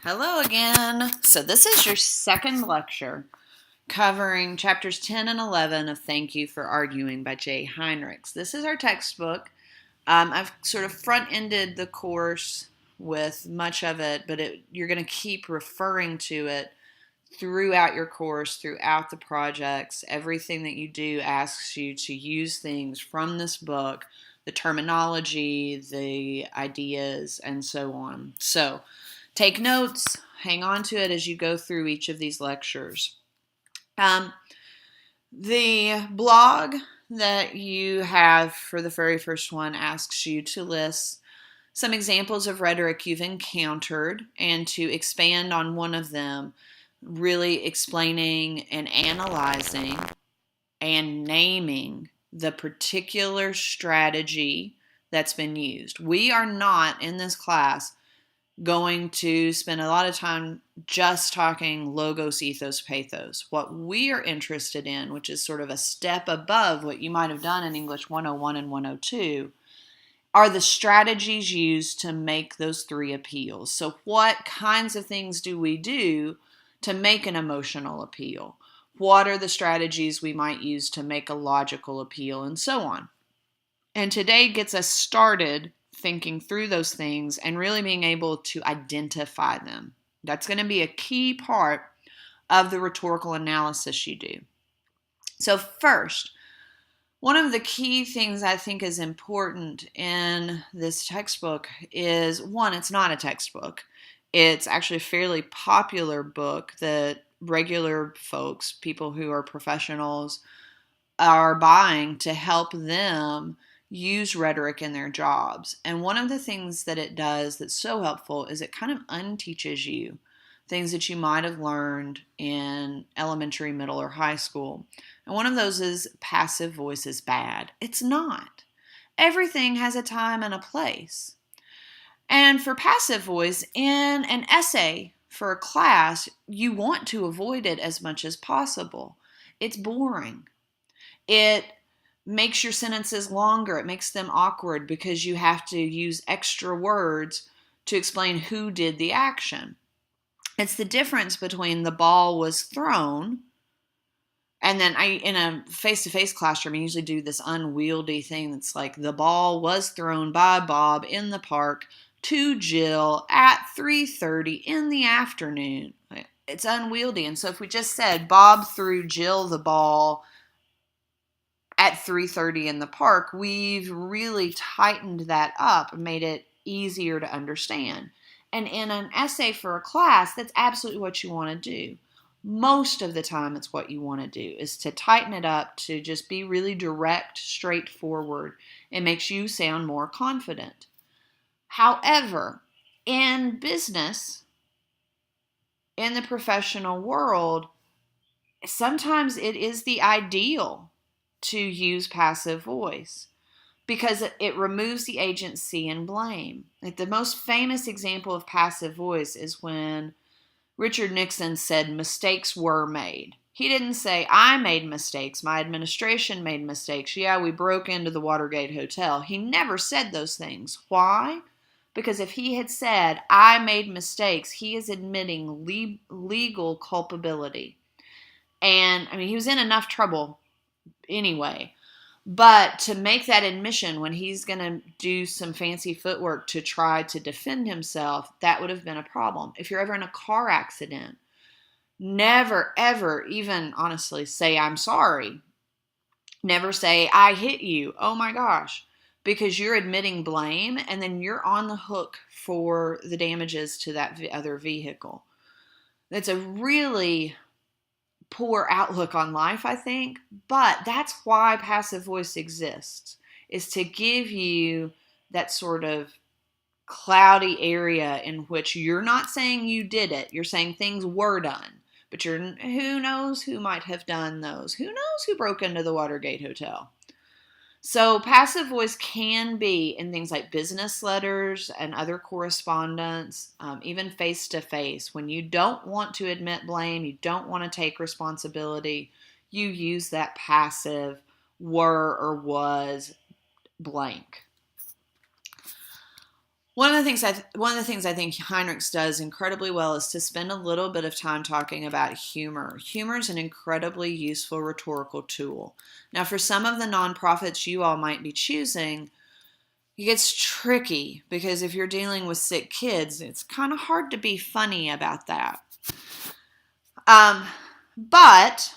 Hello again. So this is your second lecture covering chapters 10 and 11 of Thank You for Arguing by J. Heinrichs. This is our textbook. I've sort of front-ended the course with much of it, but you're going to keep referring to it throughout your course, throughout the projects. Everything that you do asks you to use things from this book, the terminology, the ideas, and so on. So take notes, hang on to it as you go through each of these lectures. The blog that you have for the very first one asks you to list some examples of rhetoric you've encountered and to expand on one of them, really explaining and analyzing and naming the particular strategy that's been used. We are not in this class going to spend a lot of time just talking logos, ethos, pathos. What we are interested in, which is sort of a step above what you might have done in English 101 and 102, are the strategies used to make those three appeals. So what kinds of things do we do to make an emotional appeal? What are the strategies we might use to make a logical appeal, and so on? And today gets us started thinking through those things and really being able to identify them. That's going to be a key part of the rhetorical analysis you do. So first, one of the key things I think is important in this textbook is, one, it's not a textbook. It's actually a fairly popular book that regular folks, people who are professionals, are buying to help them use rhetoric in their jobs. And one of the things that it does that's so helpful is it kind of unteaches you things that you might have learned in elementary, middle, or high school. And one of those is passive voice is bad. It's not. Everything has a time and a place. And for passive voice, in an essay for a class, you want to avoid it as much as possible. It's boring. It makes your sentences longer. It makes them awkward because you have to use extra words to explain who did the action. It's the difference between the ball was thrown, and then in a face-to-face classroom, I usually do this unwieldy thing that's like, the ball was thrown by Bob in the park to Jill at 3:30 in the afternoon. It's unwieldy. And so if we just said Bob threw Jill the ball at 3:30 in the park, we've really tightened that up and made it easier to understand. And in an essay for a class, that's absolutely what you want to do. Most of the time, it's what you want to do, is to tighten it up, to just be really direct, straightforward. It makes you sound more confident. However, in business, in the professional world, sometimes it is the ideal to use passive voice because it removes the agency and blame. Like, the most famous example of passive voice is when Richard Nixon said mistakes were made. He didn't say, I made mistakes, my administration made mistakes, yeah, we broke into the Watergate Hotel. He never said those things. Why? Because if he had said, I made mistakes, he is admitting legal culpability. And, I mean, he was in enough trouble anyway. But to make that admission when he's going to do some fancy footwork to try to defend himself, that would have been a problem. If you're ever in a car accident, never, ever even honestly say, I'm sorry. Never say, I hit you. Oh my gosh. Because you're admitting blame and then you're on the hook for the damages to that other vehicle. That's a really poor outlook on life, I think, but that's why passive voice exists, is to give you that sort of cloudy area in which you're not saying you did it, you're saying things were done, but who knows who might have done those, who knows who broke into the Watergate Hotel. So passive voice can be in things like business letters and other correspondence, even face-to-face. When you don't want to admit blame, you don't want to take responsibility, you use that passive were or was blank. one of the things I think Heinrichs does incredibly well is to spend a little bit of time talking about humor. Humor is an incredibly useful rhetorical tool. Now, for some of the nonprofits you all might be choosing, it gets tricky because if you're dealing with sick kids, it's kind of hard to be funny about that. But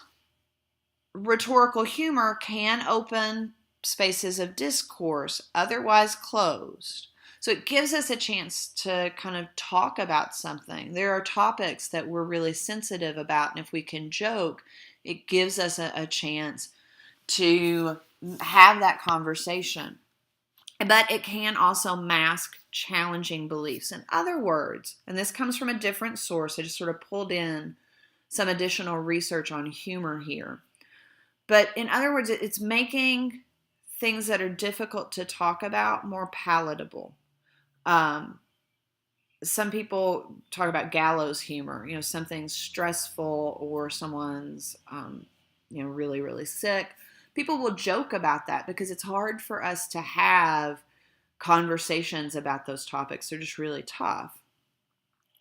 rhetorical humor can open spaces of discourse otherwise closed. So it gives us a chance to kind of talk about something. There are topics that we're really sensitive about, and if we can joke, it gives us a chance to have that conversation. But it can also mask challenging beliefs. In other words, and this comes from a different source, I just sort of pulled in some additional research on humor here. But in other words, it's making things that are difficult to talk about more palatable. Some people talk about gallows humor, something's stressful or someone's, really, really sick. People will joke about that because it's hard for us to have conversations about those topics. They're just really tough.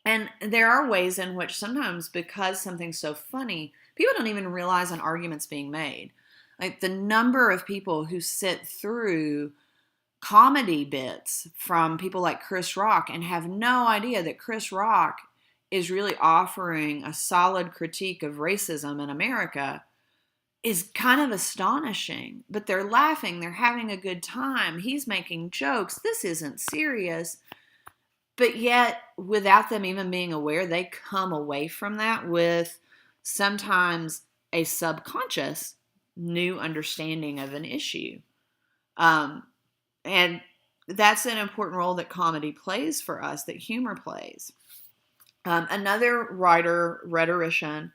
And there are ways in which sometimes, because something's so funny, people don't even realize an argument's being made. Like the number of people who sit through comedy bits from people like Chris Rock and have no idea that Chris Rock is really offering a solid critique of racism in America is kind of astonishing. But they're laughing, they're having a good time, he's making jokes, this isn't serious. But yet, without them even being aware, they come away from that with sometimes a subconscious new understanding of an issue. And that's an important role that comedy plays for us, that humor plays. Another writer, rhetorician,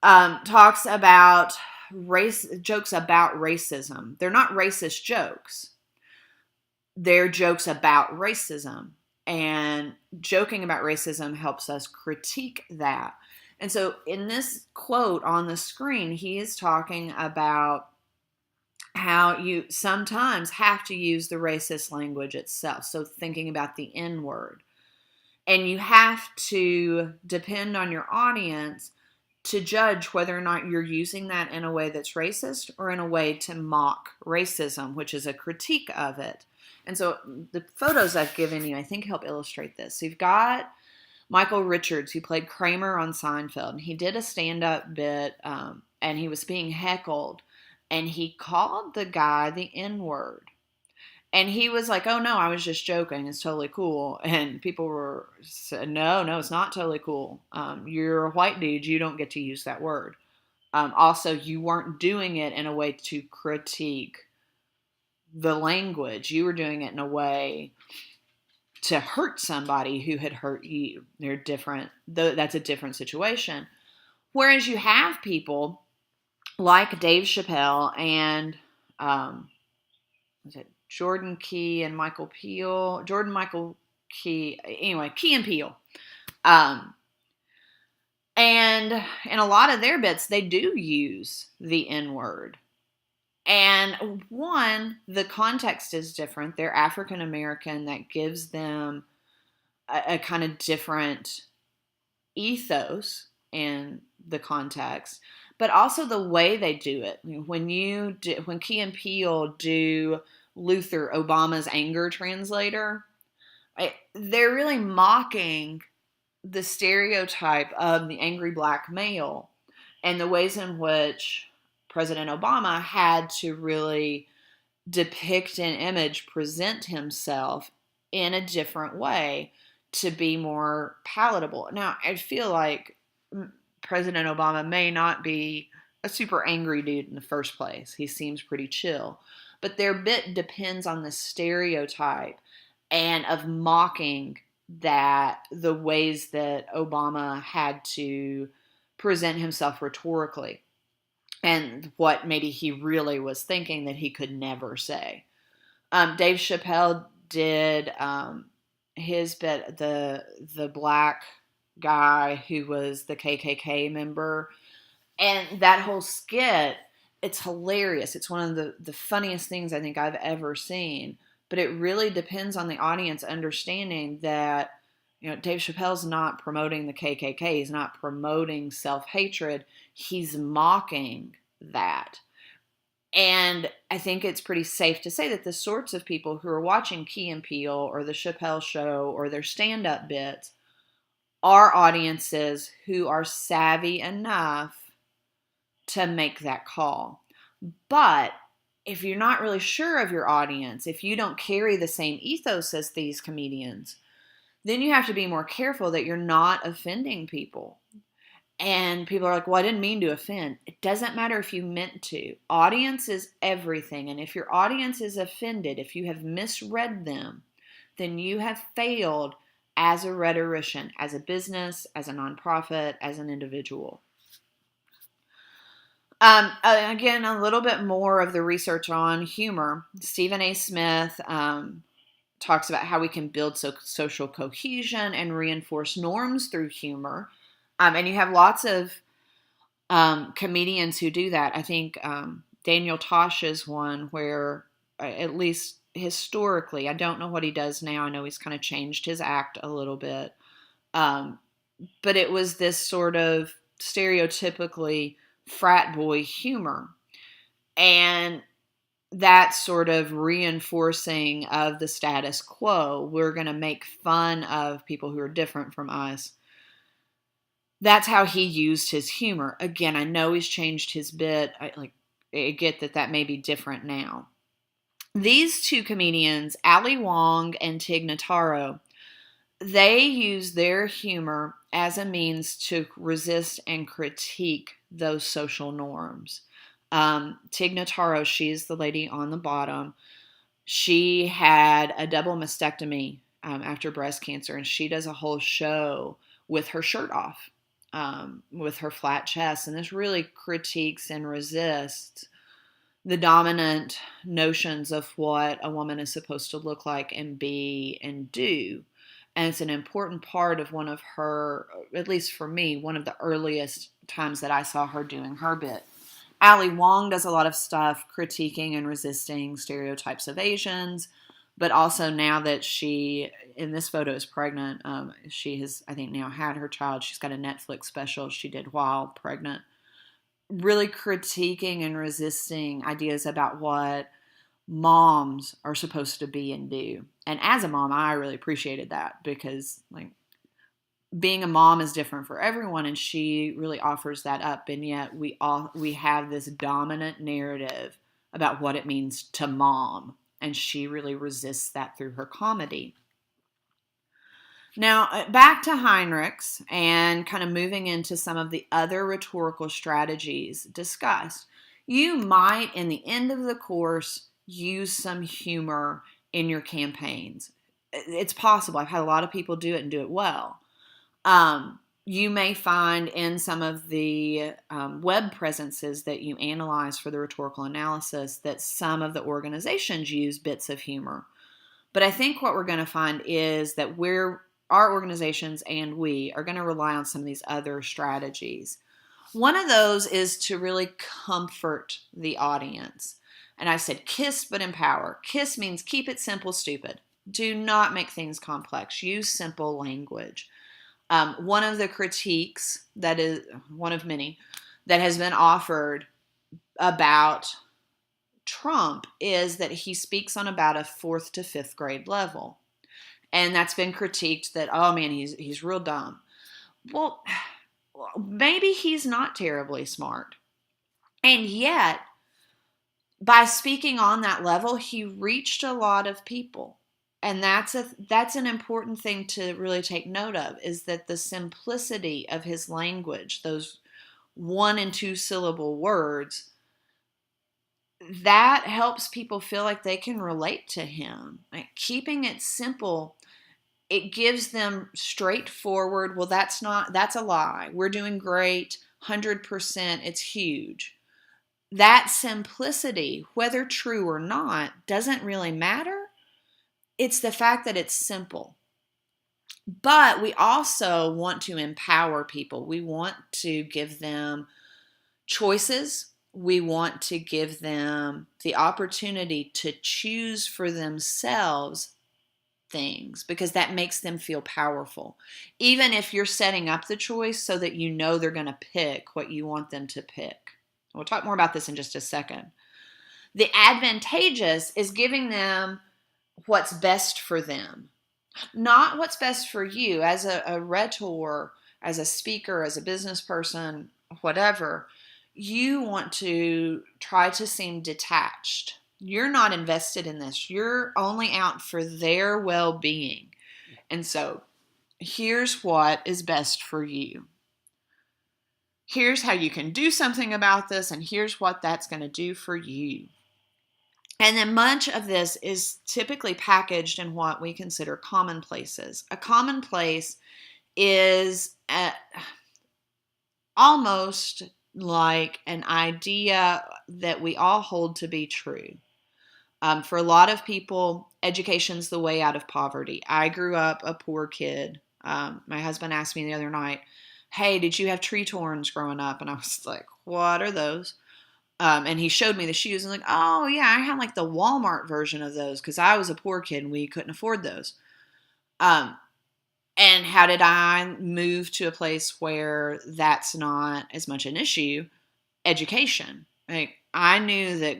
talks about jokes about racism. They're not racist jokes. They're jokes about racism. And joking about racism helps us critique that. And so in this quote on the screen, he is talking about how you sometimes have to use the racist language itself. So thinking about the N word. And you have to depend on your audience to judge whether or not you're using that in a way that's racist or in a way to mock racism, which is a critique of it. And so the photos I've given you, I think, help illustrate this. So you've got Michael Richards, who played Kramer on Seinfeld. He did a stand-up bit, and he was being heckled. And he called the guy the N-word. And he was like, oh, no, I was just joking. It's totally cool. And people were said, no, it's not totally cool. You're a white dude. You don't get to use that word. Also, you weren't doing it in a way to critique the language. You were doing it in a way to hurt somebody who had hurt you. They're different. That's a different situation. Whereas you have people like Dave Chappelle and was it Jordan Key and Michael Peele? Jordan, Key and Peele. And in a lot of their bits, they do use the N-word. And one, the context is different. They're African American. That gives them a kind of different ethos in the context, but also the way they do it. When Key and Peele do Luther, Obama's anger translator, they're really mocking the stereotype of the angry black male and the ways in which President Obama had to really depict an image, present himself in a different way to be more palatable. Now, I feel like President Obama may not be a super angry dude in the first place. He seems pretty chill. But their bit depends on the stereotype and of mocking that the ways that Obama had to present himself rhetorically. And what maybe he really was thinking that he could never say. Dave Chappelle did his bit, the black guy who was the KKK member. And that whole skit, it's hilarious. It's one of the funniest things I think I've ever seen. but it really depends on the audience understanding that, Dave Chappelle's not promoting the KKK. He's not promoting self-hatred. He's mocking that. And I think it's pretty safe to say that the sorts of people who are watching Key and Peele or the Chappelle Show or their stand-up bits are audiences who are savvy enough to make that call. But if you're not really sure of your audience, if you don't carry the same ethos as these comedians, then you have to be more careful that you're not offending people. And people are like, well, I didn't mean to offend. It doesn't matter if you meant to. Audience is everything. And if your audience is offended, if you have misread them, then you have failed as a rhetorician, as a business, as a nonprofit, as an individual. Again, a little bit more of the research on humor. Stephen A. Smith talks about how we can build social cohesion and reinforce norms through humor. And you have lots of comedians who do that. I think Daniel Tosh is one where, at least historically, I don't know what he does now. I know he's kind of changed his act a little bit. But it was this sort of stereotypically frat boy humor. And that sort of reinforcing of the status quo. We're going to make fun of people who are different from us. That's how he used his humor. Again, I know he's changed his bit. I get that may be different now. These two comedians, Ali Wong and Tig Notaro, they use their humor as a means to resist and critique those social norms. Tig Notaro, she's the lady on the bottom. She had a double mastectomy after breast cancer, and she does a whole show with her shirt off. With her flat chest, and this really critiques and resists the dominant notions of what a woman is supposed to look like and be and do. And it's an important part of one of her, at least for me, one of the earliest times that I saw her doing her bit. Ali Wong does a lot of stuff critiquing and resisting stereotypes of Asians, but also now that she, in this photo, is pregnant, she has, I think, now had her child. She's got a Netflix special she did while pregnant. Really critiquing and resisting ideas about what moms are supposed to be and do. And as a mom, I really appreciated that because, being a mom is different for everyone, and she really offers that up. And yet we have this dominant narrative about what it means to mom. And she really resists that through her comedy. Now, back to Heinrichs and kind of moving into some of the other rhetorical strategies discussed. You might, in the end of the course, use some humor in your campaigns. It's possible. I've had a lot of people do it and do it well. You may find in some of the web presences that you analyze for the rhetorical analysis that some of the organizations use bits of humor. But I think what we're going to find is that our organizations and we are going to rely on some of these other strategies. One of those is to really comfort the audience. And I said KISS but empower. KISS means keep it simple, stupid. Do not make things complex. Use simple language. One of the critiques, that is one of many, that has been offered about Trump is that he speaks on about a 4th to 5th grade level. And that's been critiqued that, oh man, he's real dumb. Well, maybe he's not terribly smart. And yet, by speaking on that level, he reached a lot of people. And that's an important thing to really take note of, is that the simplicity of his language, those 1 and 2 syllable words, that helps people feel like they can relate to him. Keeping it simple, it gives them straightforward, well, that's a lie. We're doing great, 100%, it's huge. That simplicity, whether true or not, doesn't really matter. It's the fact that it's simple. But we also want to empower people. We want to give them choices. we want to give them the opportunity to choose for themselves things, because that makes them feel powerful. Even if you're setting up the choice so that you know they're going to pick what you want them to pick. We'll talk more about this in just a second. The advantageous is giving them what's best for them, not what's best for you as a rhetor, as a speaker, as a business person, whatever. You want to try to seem detached. You're not invested in this. You're only out for their well-being. And so here's what is best for you. Here's how you can do something about this, and here's what that's going to do for you. And then much of this is typically packaged in what we consider commonplaces. A commonplace is almost like an idea that we all hold to be true. For a lot of people, education's the way out of poverty. I grew up a poor kid. My husband asked me the other night, "Hey, did you have tree torns growing up?" And I was like, "What are those?" And he showed me the shoes and like, "Oh yeah, I had like the Walmart version of those because I was a poor kid and we couldn't afford those." And how did I move to a place where that's not as much an issue? Education. Like, I knew that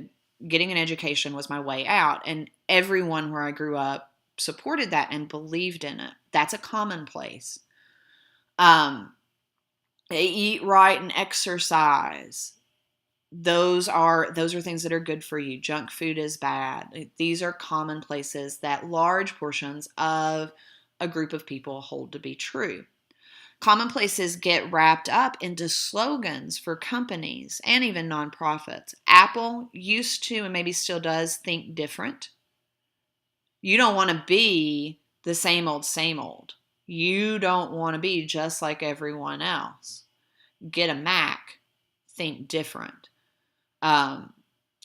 getting an education was my way out, and everyone where I grew up supported that and believed in it. That's a commonplace. They eat right and exercise. Those are things that are good for you. Junk food is bad. These are commonplaces that large portions of a group of people hold to be true. Commonplaces get wrapped up into slogans for companies and even nonprofits. Apple used to, and maybe still does, think different. You don't want to be the same old, same old. You don't want to be just like everyone else. Get a Mac. Think different.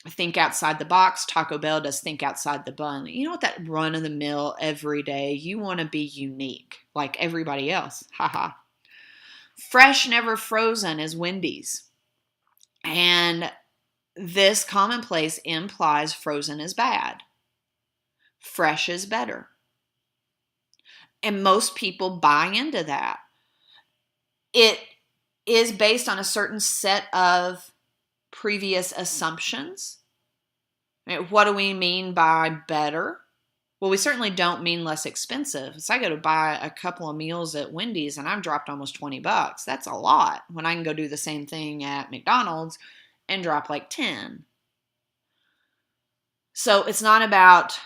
Think outside the box. Taco Bell does think outside the bun. You know what? That run of the mill every day. You want to be unique like everybody else. Haha. Fresh, never frozen is Wendy's. And this commonplace implies frozen is bad. Fresh is better. And most people buy into that. It is based on a certain set of previous assumptions. What do we mean by better? Well, we certainly don't mean less expensive. So I go to buy a couple of meals at Wendy's and I've dropped almost $20. That's a lot when I can go do the same thing at McDonald's and drop like 10. So it's not about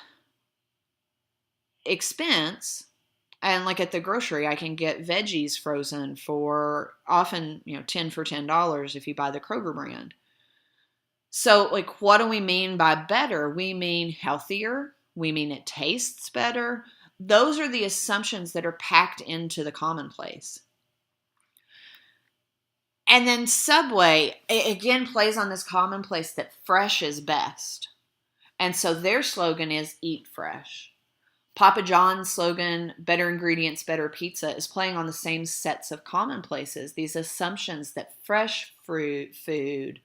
expense. And like at the grocery, I can get veggies frozen for often, 10 for $10 if you buy the Kroger brand. So like, what do we mean by better? We mean healthier. We mean it tastes better. Those are the assumptions that are packed into the commonplace. And then Subway, again, plays on this commonplace that fresh is best. And so their slogan is eat fresh. Papa John's slogan, better ingredients, better pizza, is playing on the same sets of commonplaces. These assumptions that fresh fruit, food,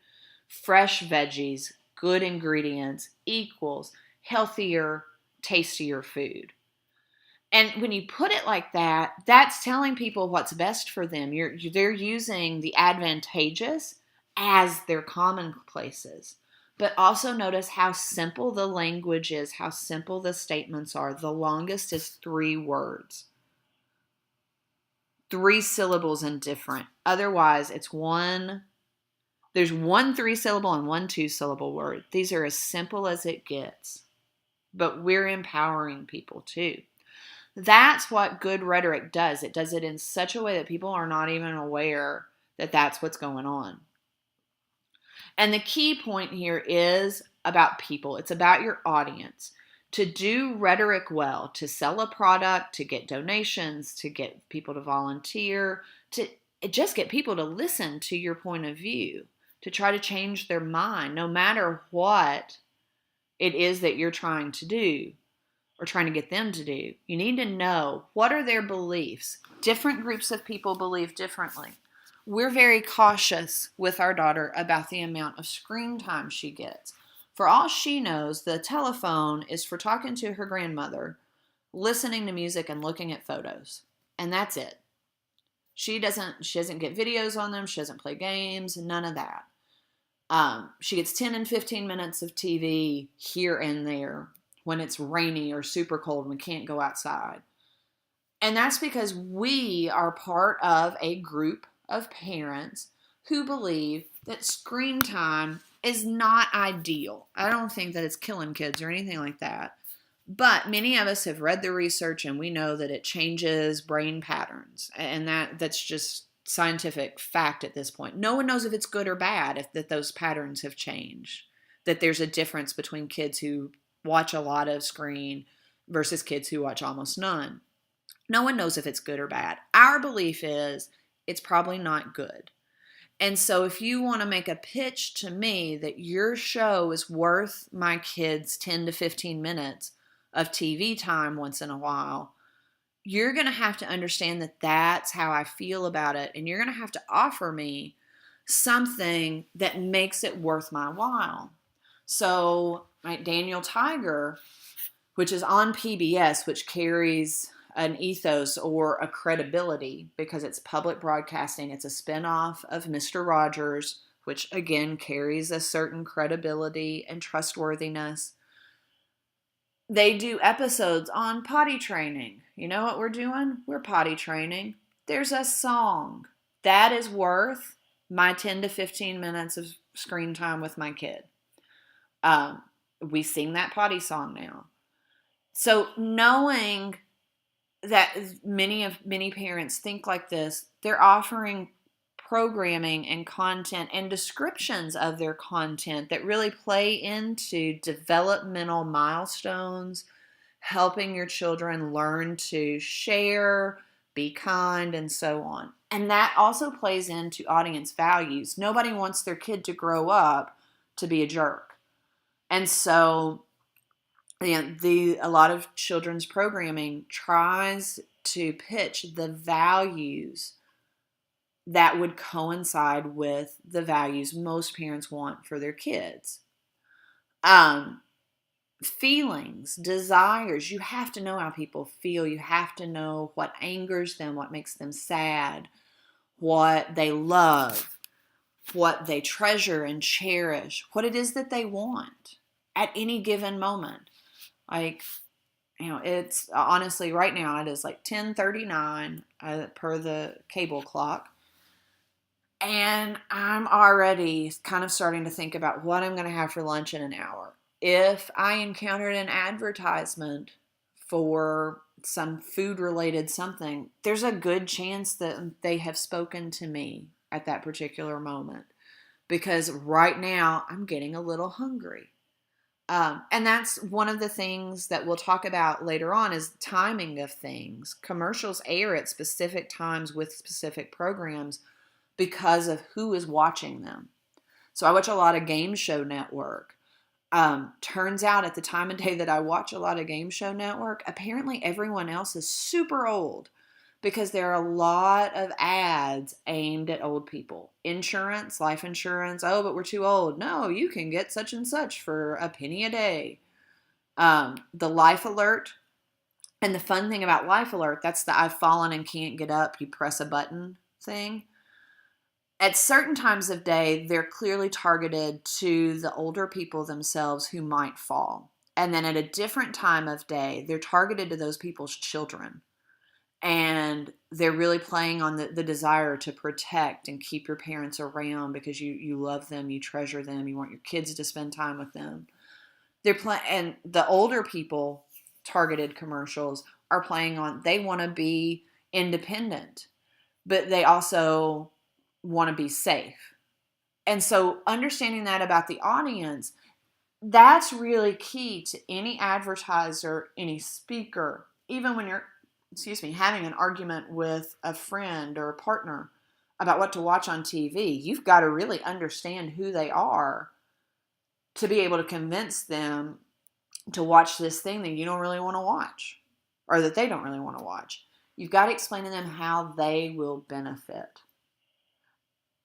fresh veggies, good ingredients equals healthier, tastier food. And when you put it like that, that's telling people what's best for them. They're using the advantageous as their commonplaces. But also notice how simple the language is, how simple the statements are. The longest is 3 words. 3 syllables and different. Otherwise, it's there's 1 3-syllable and 1 2-syllable word. These are as simple as it gets. But we're empowering people too. That's what good rhetoric does. It does it in such a way that people are not even aware that that's what's going on. And the key point here is about people. It's about your audience. To do rhetoric well, to sell a product, to get donations, to get people to volunteer, to just get people to listen to your point of view, to try to change their mind, no matter what it is that you're trying to do or trying to get them to do. You need to know, what are their beliefs? Different groups of people believe differently. we're very cautious with our daughter about the amount of screen time she gets. For all she knows, the telephone is for talking to her grandmother, listening to music, and looking at photos. And that's it. She doesn't get videos on them, she doesn't play games, none of that. She gets 10 and 15 minutes of TV here and there when it's rainy or super cold and we can't go outside. And that's because we are part of a group of parents who believe that screen time is not ideal. I don't think that it's killing kids or anything like that. But many of us have read the research and we know that it changes brain patterns. And that's just scientific fact at this point. No one knows if it's good or bad if that those patterns have changed. That there's a difference between kids who watch a lot of screen versus kids who watch almost none. No one knows if it's good or bad. Our belief is it's probably not good. And so if you want to make a pitch to me that your show is worth my kids 10 to 15 minutes of TV time once in a while, you're going to have to understand that that's how I feel about it. And you're going to have to offer me something that makes it worth my while. So, right, Daniel Tiger, which is on PBS, which carries an ethos or a credibility because it's public broadcasting. It's a spinoff of Mr. Rogers, which again carries a certain credibility and trustworthiness. They do episodes on potty training. You know what we're doing? We're potty training. There's a song that is worth my 10 to 15 minutes of screen time with my kid. We sing that potty song now. So knowing that many parents think like this, they're offering programming and content and descriptions of their content that really play into developmental milestones, helping your children learn to share, be kind, and so on. And that also plays into audience values. Nobody wants their kid to grow up to be a jerk. And so a lot of children's programming tries to pitch the values that would coincide with the values most parents want for their kids. Feelings, desires, you have to know how people feel. You have to know what angers them, what makes them sad, what they love, what they treasure and cherish, what it is that they want at any given moment. Like, it's honestly right now it is like 10:39 per the cable clock. And I'm already kind of starting to think about what I'm going to have for lunch in an hour. If I encountered an advertisement for some food-related something, there's a good chance that they have spoken to me at that particular moment. Because right now, I'm getting a little hungry. And that's one of the things that we'll talk about later on is timing of things. Commercials air at specific times with specific programs because of who is watching them. So I watch a lot of Game Show Network. Turns out at the time of day that I watch a lot of Game Show Network, apparently everyone else is super old because there are a lot of ads aimed at old people. Insurance, life insurance. Oh, but we're too old. No, you can get such and such for a penny a day. The Life Alert. And the fun thing about Life Alert, that's the I've fallen and can't get up, you press a button thing. At certain times of day, they're clearly targeted to the older people themselves who might fall. And then at a different time of day, they're targeted to those people's children. And they're really playing on the desire to protect and keep your parents around because you love them, you treasure them, you want your kids to spend time with them. And the older people targeted commercials are playing on, they want to be independent, but they also want to be safe. And so understanding that about the audience, that's really key to any advertiser, any speaker, even when you're having an argument with a friend or a partner about what to watch on TV. You've got to really understand who they are to be able to convince them to watch this thing that you don't really want to watch or that they don't really want to watch. You've got to explain to them how they will benefit.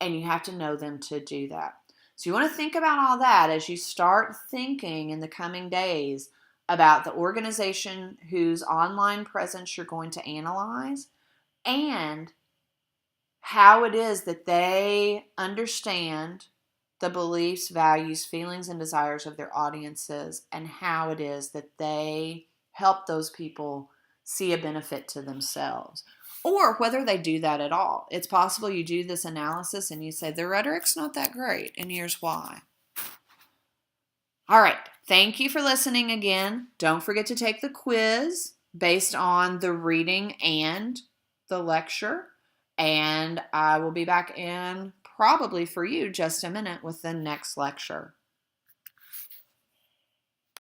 and you have to know them to do that. So you want to think about all that as you start thinking in the coming days about the organization whose online presence you're going to analyze and how it is that they understand the beliefs, values, feelings, and desires of their audiences, and how it is that they help those people see a benefit to themselves, or whether they do that at all. It's possible you do this analysis and you say, the rhetoric's not that great, and here's why. All right. Thank you for listening again. Don't forget to take the quiz based on the reading and the lecture. And I will be back in probably for you just a minute with the next lecture.